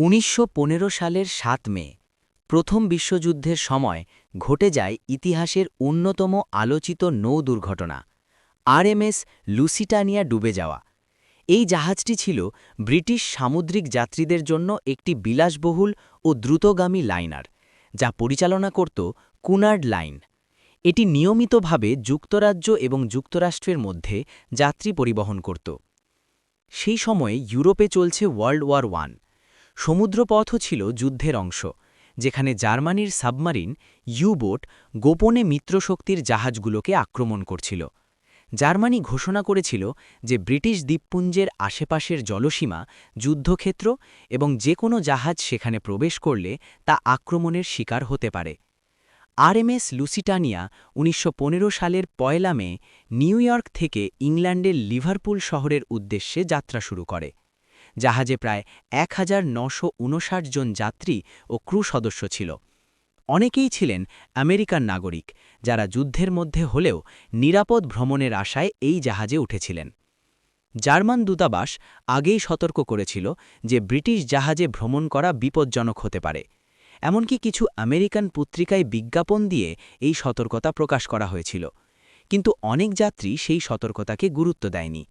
১৯১৫ সালের ৭ মে প্রথম বিশ্বযুদ্ধের সময় ঘটে যায় ইতিহাসের অন্যতম আলোচিত নৌ দুর্ঘটনা আরএমএস লুসিটানিয়া ডুবে যাওয়া। এই জাহাজটি ছিল ব্রিটিশ সামুদ্রিক যাত্রীদের জন্য একটি বিলাসবহুল ও দ্রুতগামী লাইনার, যা পরিচালনা করত কুনার্ড লাইন। এটি নিয়মিতভাবে যুক্তরাজ্য এবং যুক্তরাষ্ট্রের মধ্যে যাত্রী পরিবহন করত। সেই সময়ে ইউরোপে চলছে ওয়ার্ল্ড ওয়ার ওয়ান। সমুদ্রপথও ছিল যুদ্ধের অংশ, যেখানে জার্মানির সাবমারিন ইউ-বোট গোপনে মিত্রশক্তির জাহাজগুলোকে আক্রমণ করছিল। জার্মানি ঘোষণা করেছিল যে ব্রিটিশ দ্বীপপুঞ্জের আশেপাশের জলসীমা যুদ্ধক্ষেত্র এবং যে কোনো জাহাজ সেখানে প্রবেশ করলে তা আক্রমণের শিকার হতে পারে। আরএমএস লুসিটানিয়া ১৯১৫ সালের ১ মে নিউ ইয়র্ক থেকে ইংল্যান্ডের লিভারপুল শহরের উদ্দেশ্যে যাত্রা শুরু করে। জাহাজে প্রায় ১৯৫৯ জন যাত্রী ও ক্রু সদস্য ছিল। অনেকেই ছিলেন আমেরিকান নাগরিক, যারা যুদ্ধের মধ্যে হলেও নিরাপদ ভ্রমণের আশায় এই জাহাজে উঠেছিলেন। জার্মান দূতাবাস আগেই সতর্ক করেছিল যে ব্রিটিশ জাহাজে ভ্রমণ করা বিপজ্জনক হতে পারে। এমনকি কিছু আমেরিকান পত্রিকায় বিজ্ঞাপন দিয়ে এই সতর্কতা প্রকাশ করা হয়েছিল, কিন্তু অনেক যাত্রী সেই সতর্কতাকে গুরুত্ব দেয়নি।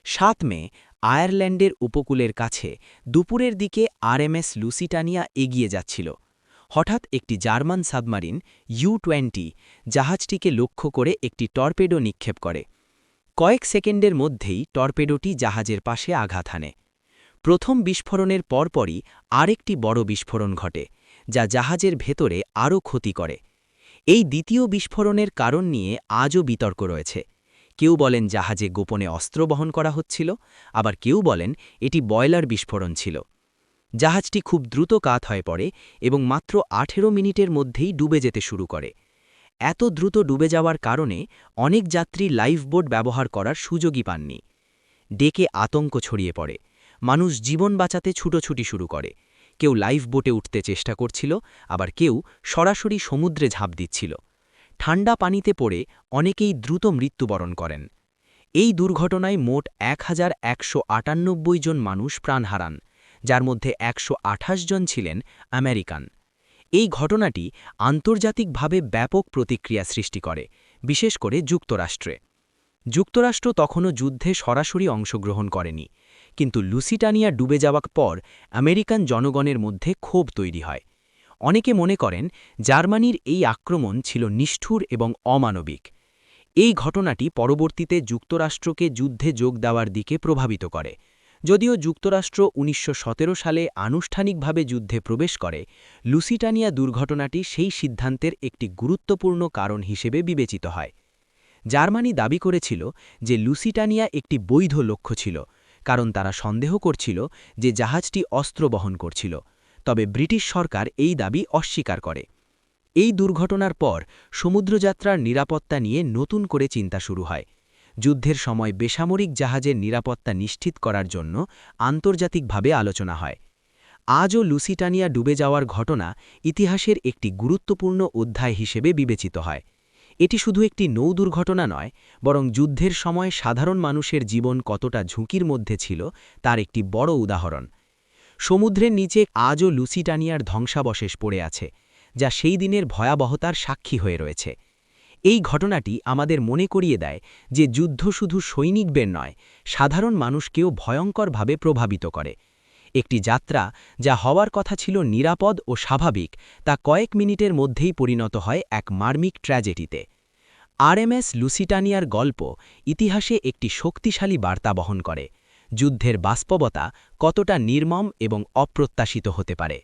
৭ মে আয়ারল্যান্ডের উপকূলের কাছে দুপুরের দিকে আরএমএস লুসিটানিয়া এগিয়ে যাচ্ছিল। হঠাৎ একটি জার্মান সাবমারিন ইউ-20 জাহাজটিকে লক্ষ্য করে একটি টর্পেডো নিক্ষেপ করে। কয়েক সেকেন্ডের মধ্যেই টর্পেডোটি জাহাজের পাশে আঘাত হানে। প্রথম বিস্ফোরণের পরপরই আরেকটি বড় বিস্ফোরণ ঘটে, যা জাহাজের ভেতরে আরও ক্ষতি করে। এই দ্বিতীয় বিস্ফোরণের কারণ নিয়ে আজও বিতর্ক রয়েছে। কেউ বলেন জাহাজে গোপনে অস্ত্র বহন করা হচ্ছিল, আবার কেউ বলেন এটি বয়লার বিস্ফোরণ ছিল। জাহাজটি খুব দ্রুত কাত হয়ে পড়ে এবং মাত্র ১৮ মিনিটের মধ্যেই ডুবে যেতে শুরু করে। এত দ্রুত ডুবে যাওয়ার কারণে অনেক যাত্রী লাইফবোট ব্যবহার করার সুযোগই পাননি। ডেকে আতঙ্ক ছড়িয়ে পড়ে। মানুষ জীবন বাঁচাতে ছুটোছুটি শুরু করে। কেউ লাইফবোটে উঠতে চেষ্টা করছিল, আবার কেউ সরাসরি সমুদ্রে ঝাঁপ দিচ্ছিল। ঠান্ডা পানিতে পড়ে অনেকেই দ্রুত মৃত্যুবরণ করেন। এই দুর্ঘটনায় মোট ১,১৯৮ জন মানুষ প্রাণ হারান, যার মধ্যে ১২৮ জন ছিলেন আমেরিকান। এই ঘটনাটি আন্তর্জাতিকভাবে ব্যাপক প্রতিক্রিয়া সৃষ্টি করে, বিশেষ করে যুক্তরাষ্ট্রে। যুক্তরাষ্ট্র তখনও যুদ্ধে সরাসরি অংশগ্রহণ করেনি, কিন্তু লুসিটানিয়া ডুবে যাওয়ার পর আমেরিকান জনগণের মধ্যে ক্ষোভ তৈরি হয়। অনেকে মনে করেন জার্মানির এই আক্রমণ ছিল নিষ্ঠুর এবং অমানবিক। এই ঘটনাটি পরবর্তীতে যুক্তরাষ্ট্রকে যুদ্ধে যোগ দেওয়ার দিকে প্রভাবিত করে। যদিও যুক্তরাষ্ট্র ১৯১৭ সালে আনুষ্ঠানিকভাবে যুদ্ধে প্রবেশ করে, লুসিটানিয়া দুর্ঘটনাটি সেই সিদ্ধান্তের একটি গুরুত্বপূর্ণ কারণ হিসেবে বিবেচিত হয়। জার্মানি দাবি করেছিল যে লুসিটানিয়া একটি বৈধ লক্ষ্য ছিল, কারণ তারা সন্দেহ করছিল যে জাহাজটি অস্ত্র বহন করছিল। তবে ব্রিটিশ সরকার এই দাবি অস্বীকার করে। এই দুর্ঘটনার পর সমুদ্রযাত্রার নিরাপত্তা নিয়ে নতুন করে চিন্তা শুরু হয়। যুদ্ধের সময় বেসামরিক জাহাজের নিরাপত্তা নিশ্চিত করার জন্য আন্তর্জাতিকভাবে আলোচনা হয়। আজও লুসিটানিয়া ডুবে যাওয়ার ঘটনা ইতিহাসের একটি গুরুত্বপূর্ণ অধ্যায় হিসেবে বিবেচিত হয়। এটি শুধু একটি নৌ দুর্ঘটনা নয়, বরং যুদ্ধের সময় সাধারণ মানুষের জীবন কতটা ঝুঁকির মধ্যে ছিল তার একটি বড় উদাহরণ। সমুদ্রের নিচে আজও লুসিটানিয়ার ধ্বংসাবশেষ পড়ে আছে, যা সেই দিনের ভয়াবহতার সাক্ষী হয়ে রয়েছে। এই ঘটনাটি আমাদের মনে করিয়ে দেয় যে যুদ্ধ শুধু সৈনিকদের নয়, সাধারণ মানুষকেও ভয়ঙ্করভাবে প্রভাবিত করে। একটি যাত্রা যা হওয়ার কথা ছিল নিরাপদ ও স্বাভাবিক, তা কয়েক মিনিটের মধ্যেই পরিণত হয় এক মার্মিক ট্র্যাজেডিতে। আরএমএস লুসিটানিয়ার গল্প ইতিহাসে একটি শক্তিশালী বার্তা বহন করে, যুদ্ধের বাস্তবতা কতটা নির্মম এবং অপ্রত্যাশিত হতে পারে।